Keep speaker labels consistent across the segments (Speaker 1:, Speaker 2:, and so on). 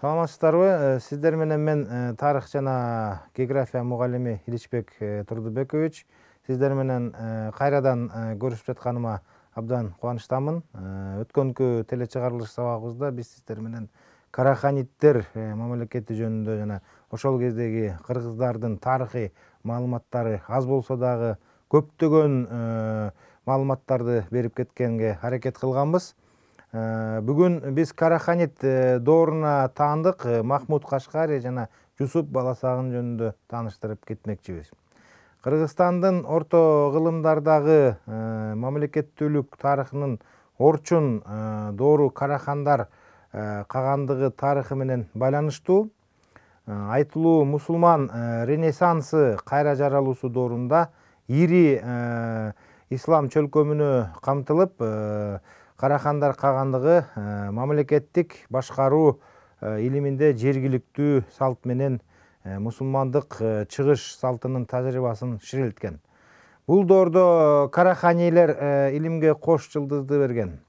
Speaker 1: Саламатсыздарбы? Сиздер менен мен тарых жана география мугалими Иличбек Турдубекович. Сиздер менен кайрадан көрүшүп жатканыма абдан кубанычтамын. Өткөнкү телечыгарылыш сабагыбызда биз сиздер менен Караханиттер мамлекети жөнүндө жана ошол кездеги кыргыздардын тарыхый маалыматтары аз болсо дагы көптөгөн маалыматтарды берип кеткенге аракет кылганбыз. Бүгүн биз Караханит дооруна таандык Махмуд Кашкари жана Жусуп Баласагын жөнүндө тааныштырып кетмекчибиз. Кыргызстандын орто кылымдардагы мамлекеттүүлүк тарыхынын орчун доору Карахандар кагандыгы тарыхы менен байланыштуу. Айтылуу мусулман ренессансы кайра жаралуусу доорунда ири ислам чөлкөмүнө камтылып, Карахандар кагандыгы мамлекеттик башкаруу илиминде жергиликтүү салт менен мусулмандык чыгыш салтынын тажрыйбасын ширилткен. Бул доордо Караханилер илимге кош жылдызды берген.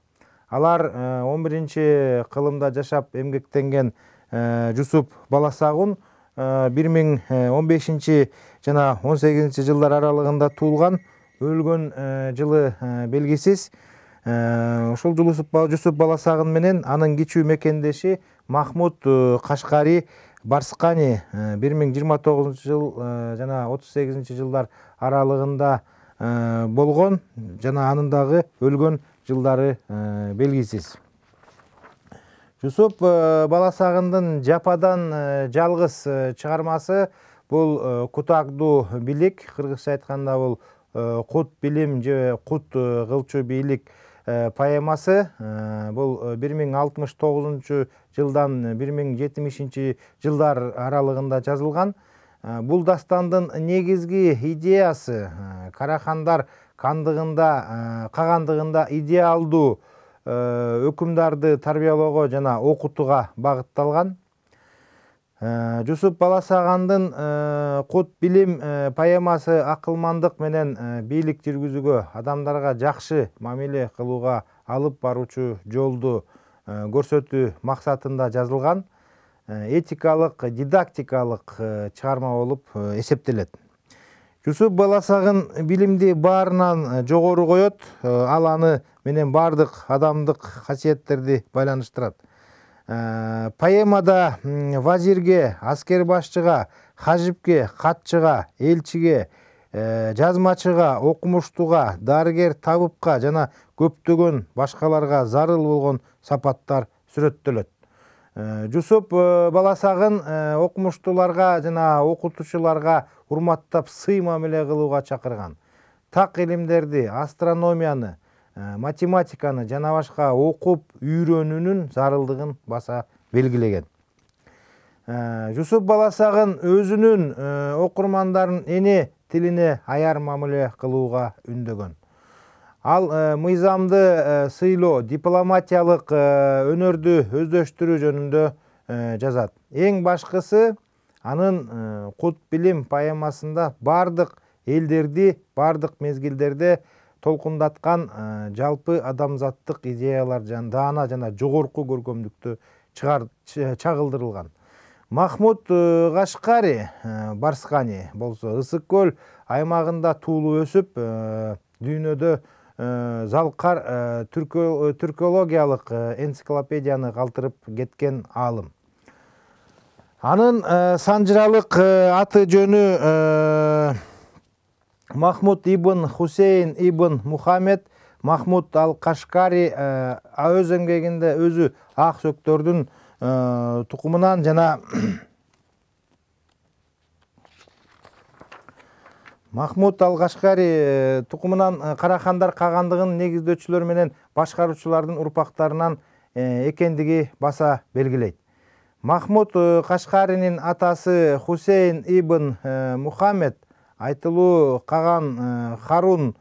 Speaker 1: Алар 11-кылымда жашап эмгектенген Жусуп Баласагын 1015 жана 18-жылдар аралыгында туулган, өлгөн жылы белгисиз. Ошол Жусуп Баласагын менен анын кичүү мекендеши Махмуд Кашкари Барскани 1029-жыл жана 38-жылдар аралыгында болгон жана анын дагы өлгөн жылдары белгисиз. Жусуп Баласагындын жападан жалгыз чыгармасы бул Кутакду бийлик, кыргызча айтканда бул Кут билим же Кут кылчу бийлик поэмасы. Бул 1069-жылдан 1070-жылдар аралыгында жазылган. Бул дастандын негизги идеясы Карахандар кагандыгында идеалдуу өкүмдарды тарбиялоого жана окутууга багытталган. Жусуп Баласагындын Кут билим поэмасы акылмандык менен бийлик жүргүзүүгө, адамдарга жакшы мамиле кылууга алып баруучу жолду көрсөтүү максатында жазылган этикалык, дидактикалык чыгарма болуп эсептелет. Жусуп Баласагын билимди баарынан жогору коет, ал аны менен бардык адамдык касиеттерди байланыштырат. Поэмада вазирге, аскер башчыга, хажипке, катчыга, элчиге, жазмачыга, окумуштууга, дарыгер табыпка жана көптөгөн башкаларга зарыл болгон сапаттар сүрөттөлөт. Жусуп Баласагын окумуштууларга жана окутуучуларга урматтап сый мамиле кылууга чакырган. Так илимдерди, астрономияны, математиканы жана башка окуп үйрөнүүнүн зарылдыгын баса белгилеген. Жусуп Баласагын өзүнүн окурмандарын эне тилине аяр мамиле кылууга үндөгөн. Ал мыйзамды сыйлоо, дипломатиялык өнөрдү өздөштүрүү жөнүндө жазат. Эң башкысы анын Кут билим поэмасында бардык элдерди, бардык мезгилдерде толкундаткан жалпы адамзаттык идеялар даана жана жогорку көркөмдүктө чагылдырылган. Махмуд Кашкари Барскани болсо Ысык көл аймагында туулуп өсүп, дүйнөдө залкар түркологиялык энциклопедияны калтырып кеткен аалым. Анын санжыралык аты жөнү Махмуд ибн Хусейн ибн Мухаммед Махмуд ал-Кашкари өз эмгегинде өзү ак сөктөрдүн тукумунан жана Махмуд ал-Кашкари тукумунан Карахандар кагандыгын негиздөөчүлөр менен башкаруучулардын урпактарынан экендиги баса белгилейт. Махмуд Кашкаринин атасы Хусейн ибн Мухаммед айтылуу каган Харун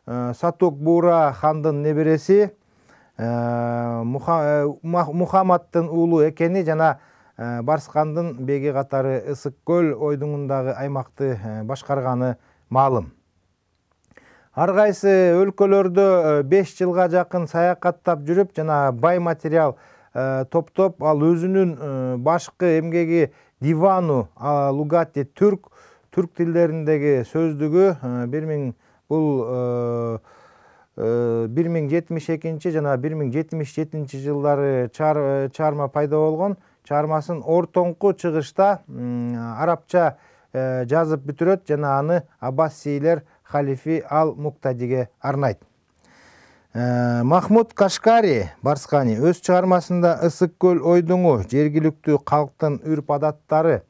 Speaker 1: Сатук Бура хандын небереси, Мухаммадтын уулу экени жана Барскандын беги катары Ысык көл ойдуңундагы аймакты башкарганы маалым. Ар кайсы өлкөлөрдө 5 жылга жакын саякаттап жүрүп жана бай материал топтоп ал өзүнүн башкы эмгеги Дивану лугати түрк тилдериндеги сөздүгү 1072 жана 1077 жылдары чаарма пайда болгон. Чаармасын ортоңку чыгышта арабча жазып бүтүрөт жана аны Аббасилер халифи ал-Муктадиге арнайт. Махмуд Кашкари Барскани өз чыгармасында Ысык көл ойдуңу жергиликтүү калктын үрп-адаттары,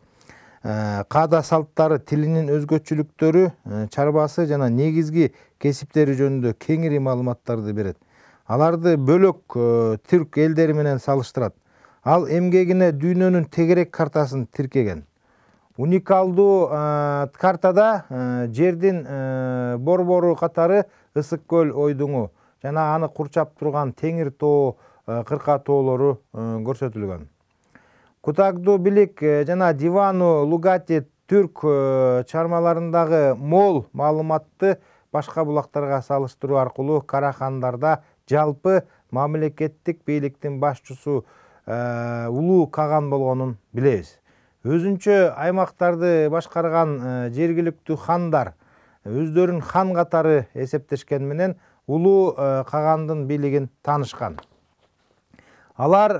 Speaker 1: каада салттары, тилинин өзгөчөлүктөрү, чарбасы жана негизги кесиптери жөнүндө кеңири маалыматтарды берет. Аларды бөлөк түрк элдери менен салыштырат. Ал эмгегине дүйнөнүн тегерек картасын тиркеген. Уникалдуу картада жердин борбору катары Ысык көл ойдуңу жана аны курчап турган Теңир тоо, кырка тоолору көрсөтүлгөн. Кутагду билик жана Дивану лугати түрк чармаларындагы мол маалыматты башка булактарга салыштыруу аркылуу Карахандарда жалпы мамлекеттик бийликтин башчысы улуу каган болгонун билебиз. Өзүнчө аймактарды башкарган жергиликтүү хандар өздөрүн хан катары эсептешкен менен улуу кагандын бийлигин таанышкан. Алар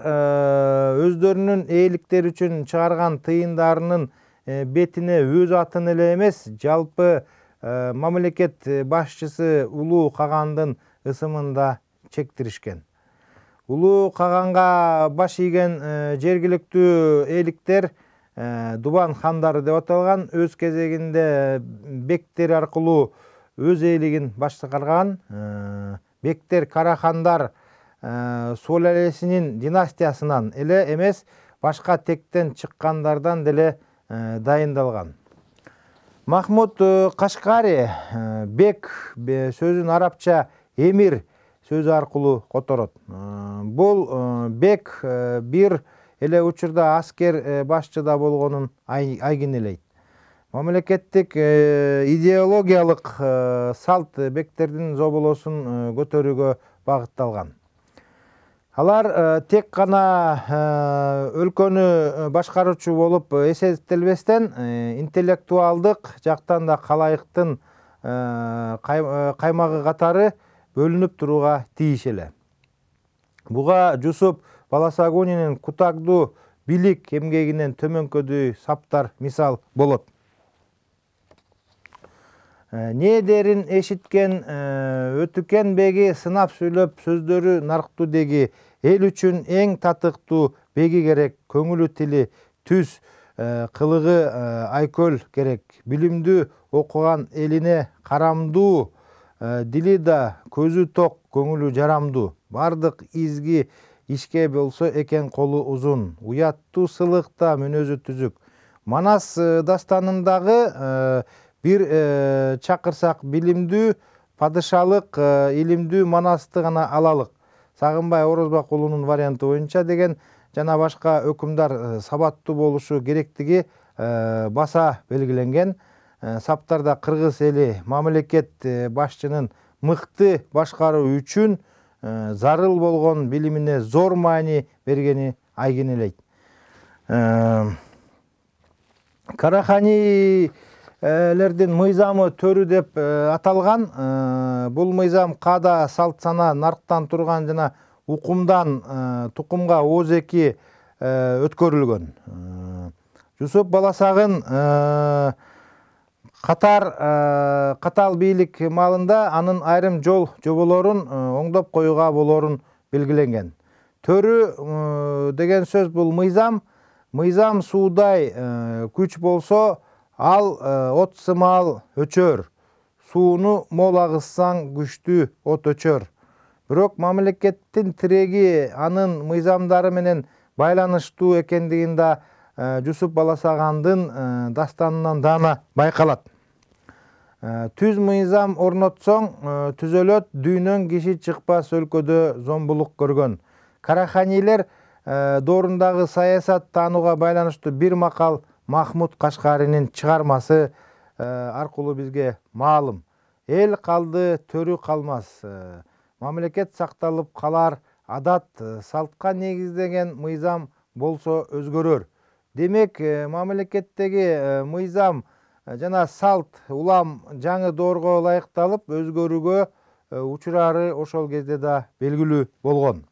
Speaker 1: өздөрүнүн ээликтери үчүн чыгарган тыйындарынын бетине өз атын эле эмес, жалпы мамлекет башчысы улуу кагандын ысымын да чектиришкен. Улуу каганга баш ийген жергиликтүү ээликтер Дубан хандары деп аталган, өз кезегинде бектер аркылуу өз ээлигин башкарган. Бектер Карахандар Сулалесинин династиясынан эле эмес, башка тектен чыккандардан деле дайындалган. Махмуд Кашкари бек сөзүн арабча эмир сөзү аркылуу которот. Бул бек бир эле учурда аскер башчы да болгонун айгинелейт. Мамлекеттик идеологиялык салт бектердин зоболосун көтөрүүгө багытталган. Алар тек гана өлкөнү башкаруучу болуп эсептелбестен, интеллектуалдык жактан да калайыктын каймагы катары бөлүнүп турууга тийиш эле. Буга Жусуп Баласагунинин Кутагду билик эмгегинен төмөнкөдүү саптар мисал болот. Недерин эшиткен Өтүкен беги сынап сүйлөп сөздөрү нарктуу деги, эл үчүн эң татыктуу беги керек, көңүлү тили түз, кылыгы айкөл керек, билимдүү окуган элине карамдуу, дили да көзү ток, көңүлү жарамдуу, бардык изги ишке болсо экен колу узун, уяттуу сылыкта мүнөзү түзүк. Манас дастанындагы бир чакырсак билимдүү, падышалык, илимдүү Манасты гана алалык. Сагынбай Орозбак уулунун варианты боюнча деген жана башка өкүмдар сабаттуу болушу керектиги баса белгиленген. Саптарда кыргыз эли мамлекет башчынын мыкты башкаруу үчүн зарыл болгон билимине зор маани бергени айгинелейт. Караханилердин мыйзамы төрү деп аталган. Бул мыйзам каада салт сана нарктан турган жана укумдан тукумга ооз-эки өткөрүлгөн. Жусуп Баласагын катал бийлик маалында анын айрым жол жоболорун оңдоп коюуга болорун белгиленген. Төрү деген сөз бул мыйзам. Мыйзам суудай күч болсо, ал от сымал өчөр. Сууну мол агызсаң күчтүү от өчөр. Бирок мамлекеттин тиреги анын мыйзамдары менен байланыштуу экендигин да Жусуп Баласагандын дастанынан дана байкалат. Түз мыйзам орнотсоң, түзөлөт дүйнөн киши чыкпас өлкөдө зомбулук көргөн. Караханилер доорундагы саясат таанууга байланыштуу бир макал Махмуд Кашкаринин чыгармасы аркылуу бизге маалым. Эл калды, төрү калмас. Мамлекет сакталып калар, адат салтка негиздеген мыйзам болсо өзгөрөр. Демек, мамлекеттеги мыйзам жана салт улам жаңы доорго ылайыкталып өзгөрүүгө учурары ошол кезде да белгилүү болгон.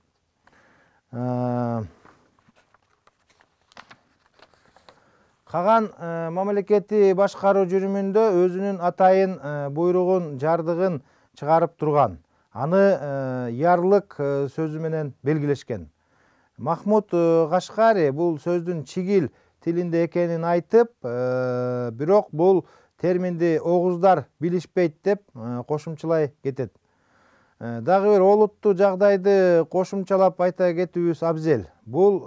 Speaker 1: Каган мамлекети башкаруу жүрүмүндө өзүнүн атайын буйругун, жардыгын чыгарып турган. Аны ярлык сөзү менен белгилешкен. Махмуд Кашкари бул сөздүн чигил тилинде экенин айтып, бирок бул терминди огуздар билишпейт деп кошумчалай кетет. Дагы бир олуттуу жагдайды кошумчалап айта кетүүбүз абзел. Бул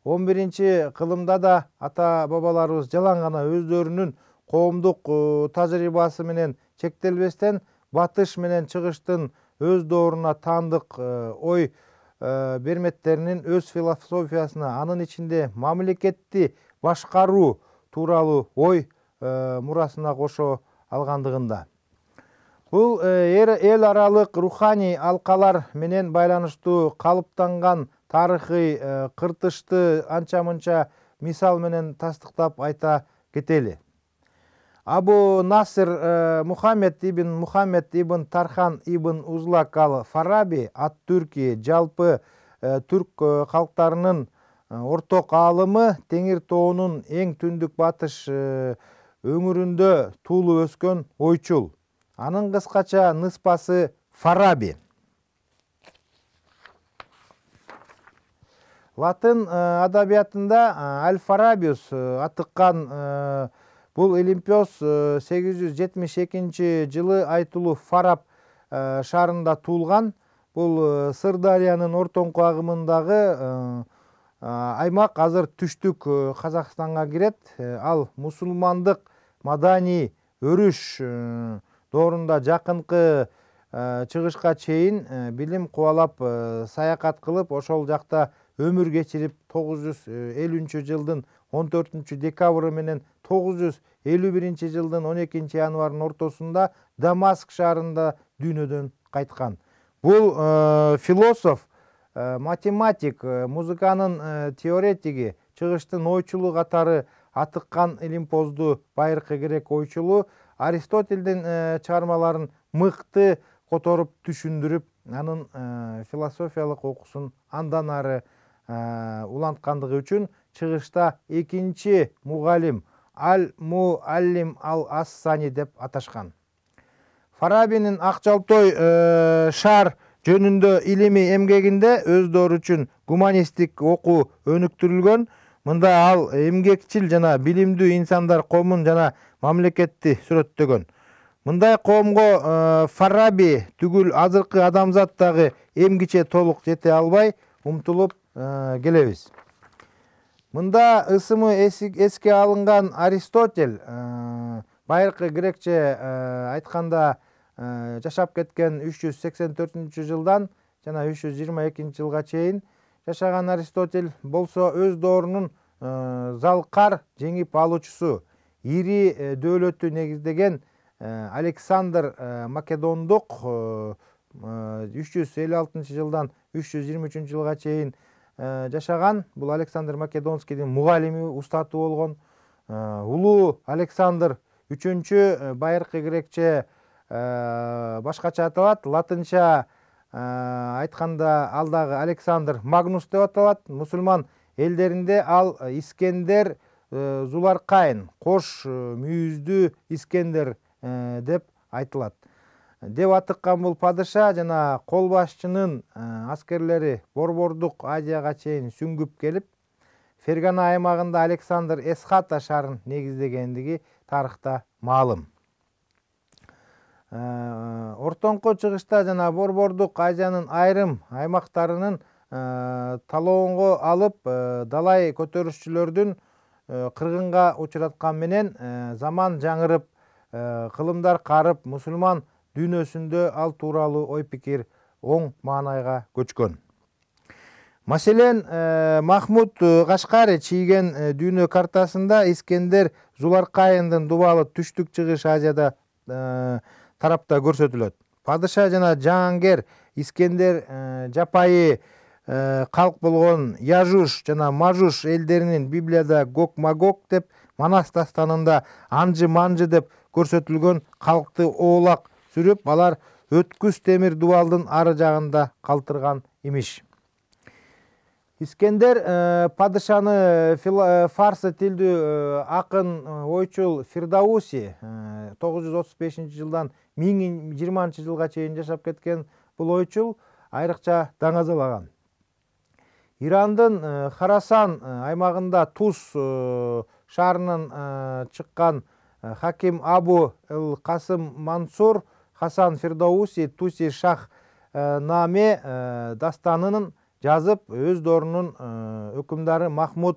Speaker 1: 11-кылымда да ата бабаларыбыз жалаң гана өздөрүнүн коомдук тажрыйбасы менен чектелбестен батыш менен чыгыштын өз дооруна таандык ой берметтеринин өз философиясына, анын ичинде мамлекетти башкаруу тууралуу ой мурасына кошо алгандыгында. Бул эл аралык руханий алкалар менен байланыштуу калыптанган тарыхый кыртышты анча-мынча мисал менен тастыктап айта кетели. Абу Насыр Мухаммед ибн Тархан ибн Узлак ал-Фараби ат-Түрки жалпы түрк калктарынын орток аалымы, Теңир тоонун эң түндүк батыш өңүрүндө туулуп өскөн ойчул. Анын кыскача ныспасы Фараби. Латын адабиятында Аль-Фарабиус атыккан бул Олимпиос 872-жылы айтылуу Фараб шаарында туулган. Бул Сырдарыянын ортоңку агымындагы аймак, азыр түштүк Казакстанга кирет. Ал мусулмандык маданий өрүш доорунда жакынкы чыгышка чейин билим кубалап саякат кылып, ошол жакта өмүр кечирип 950-жылдын 14-декабры менен 951-жылдын 12-январынын ортосунда Дамаск шаарында дүйнөдөн кайткан. Бул философ, математик, музыканын теоретиги, чыгыштын ойчулу катары атыккан илимпоздуу байыркы грек ойчулу Аристотельдин чыгармаларын мыкты которуп түшүндүрүп, анын философиялык окуусун андан ары уланткандыгы үчүн чыгышта экинчи мугалим Аль-Муаллим ал-Ассани деп аташкан. Фарабинин Акчалтой шаар жөнүндө илимий эмгегинде өздөрү үчүн гуманистик окуу өнүктүрүлгөн. Мында ал эмгекчил жана билимдүү инсандар коомун жана мамлекетти сүрөттөгөн. Мындай коомго Фараби түгүл азыркы адамзат дагы эмгиче толук жете албай умтулуп келебиз. Мында ысымы эске алынган Аристотель байыркы грекче айтканда жашап кеткен 384-жылдан жана 322-жылга чейин жашаган Аристотель болсо өз доорунун залкар жеңип алуучусу, ири дөөлөттү негиздеген Александр Македондук 356-жылдан 323-жылга чейин жашаган. Бул Александр Македонскийдин мугалими, устаты болгон. Улуу Александр 3 байыркы грекче башкача аталат. Латынча айтканда ал дагы Александр Магнус деп аталат. Мусулман элдеринде ал Искендер Зуларкайн, кош мүйүздүү Искендер деп айтылат. Деп атыккан бул падыша жана кол башчынын аскерлери Борбордук Азияга чейин сүңгүп келип, Фергана аймагында Александр Эсхата шаарын негиздегендиги тарыхта маалым. Ортоңку чыгышта жана Борбордук Азиянын айрым аймактарынын талоонго алып, далай көтөрүшчүлөрдүн кыргынга учураткан менен заман жаңырып, кылымдар карып, мусулман дүйнөсүндө ал тууралуу ой пикир оң маанайга көчкөн. Маселен, Махмуд Кашкари чийген дүйнө картасында Искендер Зуларкайындын дубалы түштүк чыгыш Азияда тарапта көрсөтүлөт. падыша жана Жаангер Искендер жапайы калк болгон Яжуш жана Мажуш элдеринин Библияда Гог-Магог деп, Манас дастанында Анжы-Манжы деп көрсөтүлгөн калкты оолак сүрүп, алар өткүс темир дубалдын ары жагында калтырган имиш. Искендер падышаны фарсы тилдүү акын ойчул Фирдауси 935 жылдан 1020 жылга чейин жашап кеткен бул ойчул айрыкча даңазалаган. Ирандын Харасан аймагында Туз шаарынан чыккан Хаким Абу Касым Мансур Хасан Фирдауси Туси Шах наме дастанынын жазып, өз дорунун өкүмдары Махмуд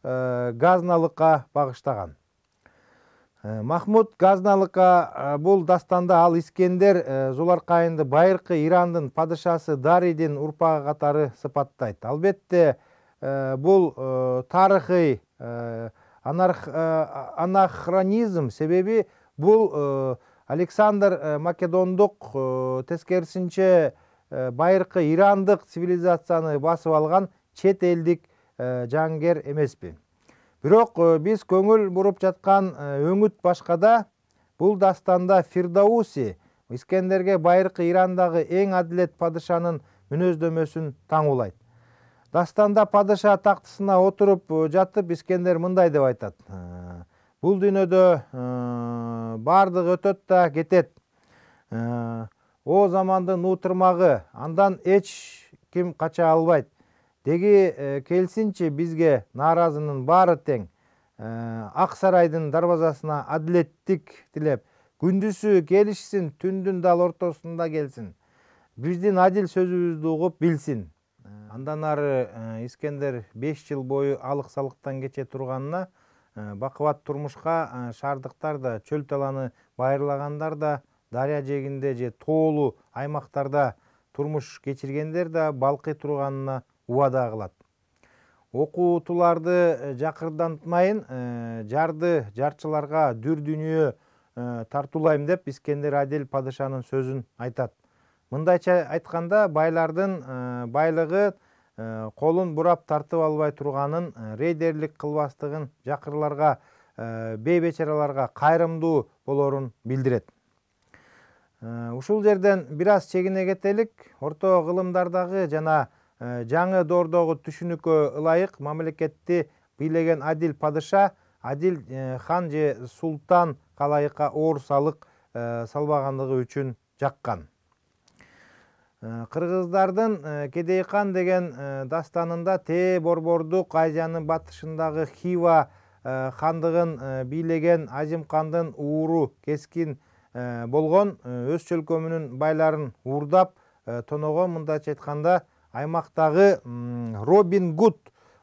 Speaker 1: Газналыкка багыштаган. Махмуд Газналыкка бул дастанда ал Искендер Зуларкайынды байыркы Ирандын падышасы Дарийдин урпагы катары сыпаттайт. Албетте бул тарыхый анахронизм, себеби бул Александр Македондук тескерисинче байыркы ирандык цивилизацияны басып алган чет элдик жаангер эмеспи. Бирок биз көңүл буруп жаткан өңүт башкада. Бул дастанда Фирдауси Искендерге байыркы Ирандагы эң адилет падышанын мүнөздөмөсүн таңуулайт. Дастанда падыша тактысына отуруп жатып Искендер мындай деп айтат: бул дүйнөдө бардыгы өтөт да кетет. О замандын утурмагы, андан эч ким кача албайт. Деги келсинчи бизге нааразынын баары тең. Ак сарайдын дарбазасына адилеттик тилеп, күндүзү келишсин, түндүн дал ортосунда келсин. Биздин адил сөзүбүздү угуп билсин. Андан ары Искендер 5 жыл бою алык салыктан кече турганына, бакыбат турмушка шаардыктар да, чөл таланы байырлагандар да, дарыя жээгинде же тоолуу аймактарда турмуш кечиргендер да балкый турганына убада кылат. Окуутууларды жакырдантмайын, жарды жарчыларга дүр дүнүйө тартуулайм деп Искендер адил падышанын сөзүн айтат. Мындайча айтканда, байлардын байлыгы колун бурап тартып албай турганын, рейдерлик кылбастыгын, жакырларга, бейбечараларга кайрымдуу болорун билдирет. Ушул жерден бир аз чегине кетелик. Орто кылымдардагы жана жаңы доордогу түшүнүккө ылайык мамлекетти бийлеген адил падыша, адил хан же султан калайыкка оор салык салбагандыгы үчүн жаккан. Кыргыздардын Кедей хан деген дастанында Тээ Борбордук Азиянын батышындагы Хива хандыгын бийлеген Азим хандын ууру кескин болгон өз чөлкөмүнүн байларын уурдап тоногон, мындайча айтканда, аймактагы Робин Гуд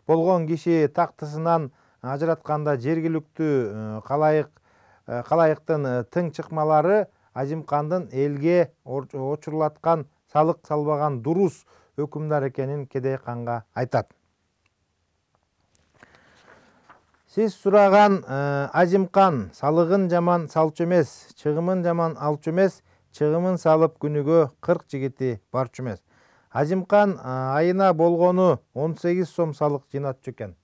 Speaker 1: болгон киши тактысынан ажыратканда жергиликтүү калайыктын тың чыкмалары Азим хандын элге очурлаткан салык салбаган дурус өкүмдар экенин Кедей ханга айтат. Сиз сураган Азим хан салыгын жаман салчу эмес, чыгымын жаман алчу эмес, чыгымын салып күнүгө 40 жигити барчу эмес. Азим хан айына болгону 18 сом салык жыйнатчу экен.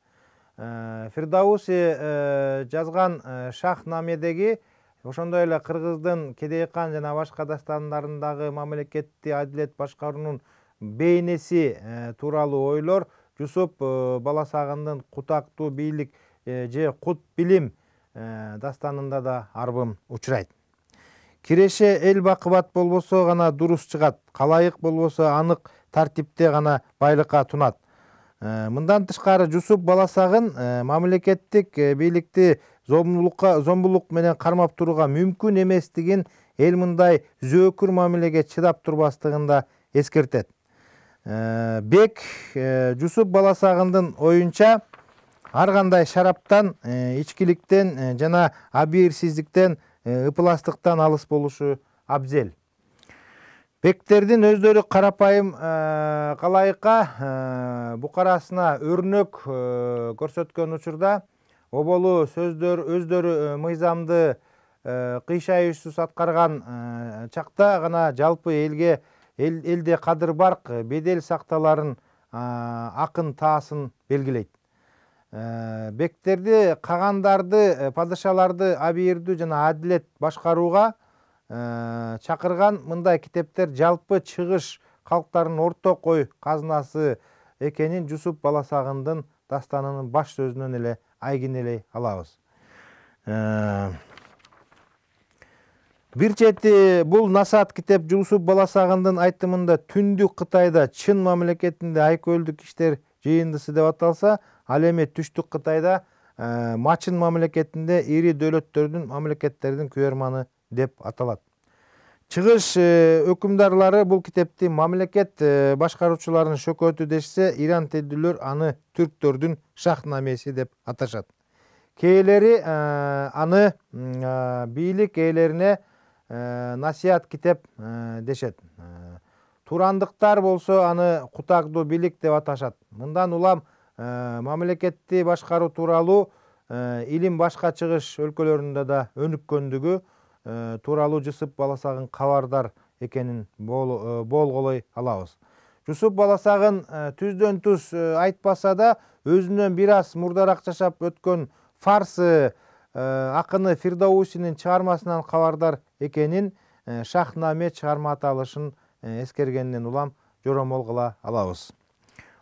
Speaker 1: Фирдауси жазган Шахнамедеги ошондой эле Кыргыздын Кедей хан жана башка дастандарындагы мамлекетти адилет башкаруунун бейнеси тууралуу ойлор Жусуп Баласагындын Кутактуу бийлик же Кут билим дастанында да арбым учурайт. Киреше эл бакыбат болбосо гана дурус чыгат, калайык болбосо анык тартипте гана байлыкка тунат. Мындан тышкары Жусуп Баласагын мамлекеттик бийликти зомбулук менен кармап турууга мүмкүн эместигин, эл мындай зөөкүр мамилеге чыдап турбастыгын да эскертет. Бек Жусуп Баласагындын оюнча ар кандай шараптан, ичкиликтен жана абийирсиздиктен, ыпыластыктан алыс болушу абзел. Бектердин өздөрү карапайым калайыкка букарасына өрнөк көрсөткөн учурда оболу сөздөр өздөрү мыйзамды кыйшайышсыз аткарган чакта гана жалпы элде кадыр барк бедел сакталарын акын таасын белгилейт. Бектерди, кагандарды, падышаларды абийирдүү жана адилет башкарууга чакырган мындай китептер жалпы чыгыш калктарынын орток ой казынасы экенин Жусуп Баласагындын дастанынын баш сөзүнөн эле айгинелей алабыз. Бир чети бул насаат китеп Жусуп Баласагындын айтымында түндүк Кытайда чын мамлекетинде айкөлдүк иштер жыйындысы деп аталса, ал эми түштүк Кытайда мачын мамлекетинде ири дөөлөттөрдүн мамлекеттердин күйөрманы деп аталат. Чыгыш өкүмдарлары бул китепти мамлекет башкаруучуларынын шөкөтү дешсе, Иран тилдүүлөр аны түрктөрдүн шахнамеси деп аташат. Кээелери аны бийлик ээлерине насият китеп дешет. Турандыктар болсо аны кутагдуу бийлик деп аташат. Мындан улам мамлекетти башкаруу тууралуу илим башка чыгыш өлкөлөрүндө да өнүккөндүгү тууралуу Жусуп Баласагын кабардар экенин болголой алабыз. Жусуп Баласагын түздөн түз айтпаса да, өзүнөн бир аз мурдараак жашап өткөн фарсы акыны Фирдаусинин чыгармасынан кабардар экенин Шахнаме чыгарма аталышын эскергенден улам жоромол кыла алабыз.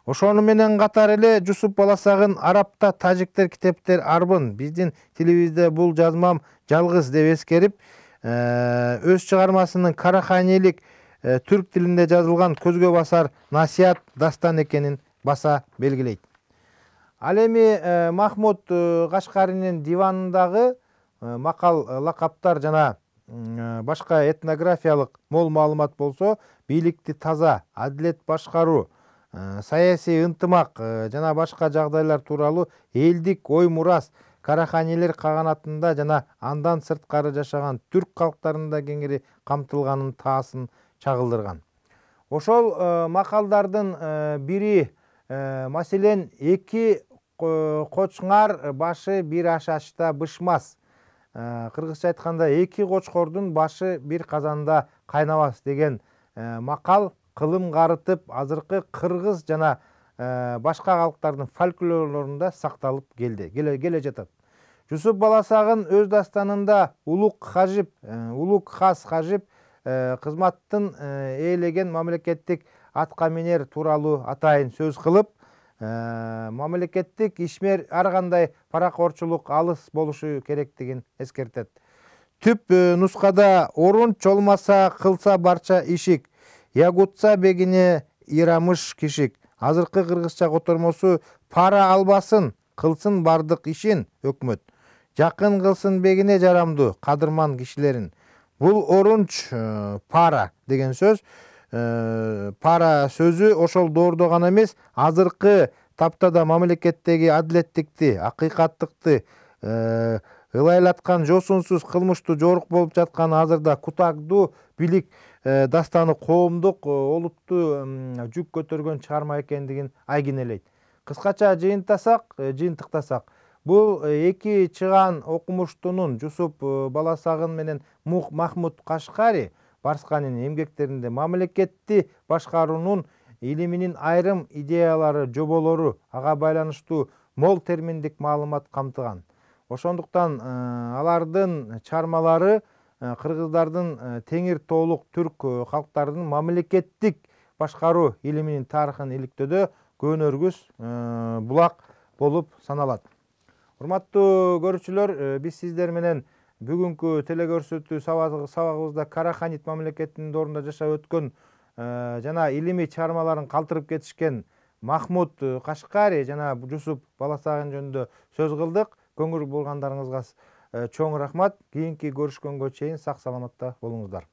Speaker 1: Ошону менен катар эле Жусуп Баласагын арабта тажиктер китептер арбын, биздин тилибизде бул жазмам жалгыз деп эскерип, өз чыгармасынын караханилик түрк тилинде жазылган көзгө басар насият дастан экенин баса белгилейт. Ал эми Махмуд Кашкаринин диванындагы макал лакаптар жана башка этнографиялык мол маалымат болсо, бийликти таза, адилет башкаруу, саясий ынтымак жана башка жагдайлар тууралуу элдик ой мурас караханилер каганатында жана андан сырткары жашаган түрк калктарында кеңири камтылганын таасын чагылдырган. Ошол макалдардын бири маселен эки кочңар башы бир ашачта бышмас. Кыргызча айтканда эки кочкордун башы бир казанда кайнабас деген макал кылым карытып азыркы кыргыз жана башка калктардын фольклорлорунда сакталып келе жатат. Жусуп Баласагын өз дастанында улук хас хажип кызматтын ээлеген мамлекеттик аткаминер тууралуу атайын сөз кылып, мамлекеттик ишмер ар кандай паракорчулук алыс болушу керектигин эскертет. Түп нускада орун чолмаса кылса барча ишик, ягутса бегине ирамыш кишик. Азыркы кыргызча котормосу пара албасын, кылсын бардык ишин өкмөт. Жакын кылсын бегине жарамдуу кадырман кишилерин. Бул орунч пара деген сөз. Пара сөзү ошол доордо гана эмес, азыркы таптада мамлекеттеги адилеттикти, акыйкаттыкты ылайлаткан жосунсуз кылмыштуу жорук болуп жаткан азырда кутагдуу бийлик дастаны коомдук олуттуу жүк көтөргөн чыгарма экендигин айгинелейт. Кыскача жыйынтыктасак, бул эки чыган окумуштунун Жусуп Баласагын менен Махмуд Кашкари Барсканын эмгектеринде мамлекетти башкаруунун илиминин айрым идеялары, жоболору, ага байланыштуу мол терминдик маалымат камтыган. Ошондуктан алардын чыгармалары кыргыздардын теңир тоолук түрк калктарынын мамлекеттик башкаруу илиминин тарыхын иликтөөдө көөнөргүс булак болуп саналат. Урматтуу көрүүчүлөр, биз сиздер менен бүгүнкү телекөрсөтүү сабагыбызда Караханит мамлекетинин доорунда жашап өткөн жана илимий чыгармаларын калтырып кетишкен Махмуд Кашкари жана Жусуп Баласагын жөнүндө сөз кылдык. Көңүл бургандарыңызга чоң рахмат. Кийинки көрүшкөнгө чейин сак саламатта болуңуздар.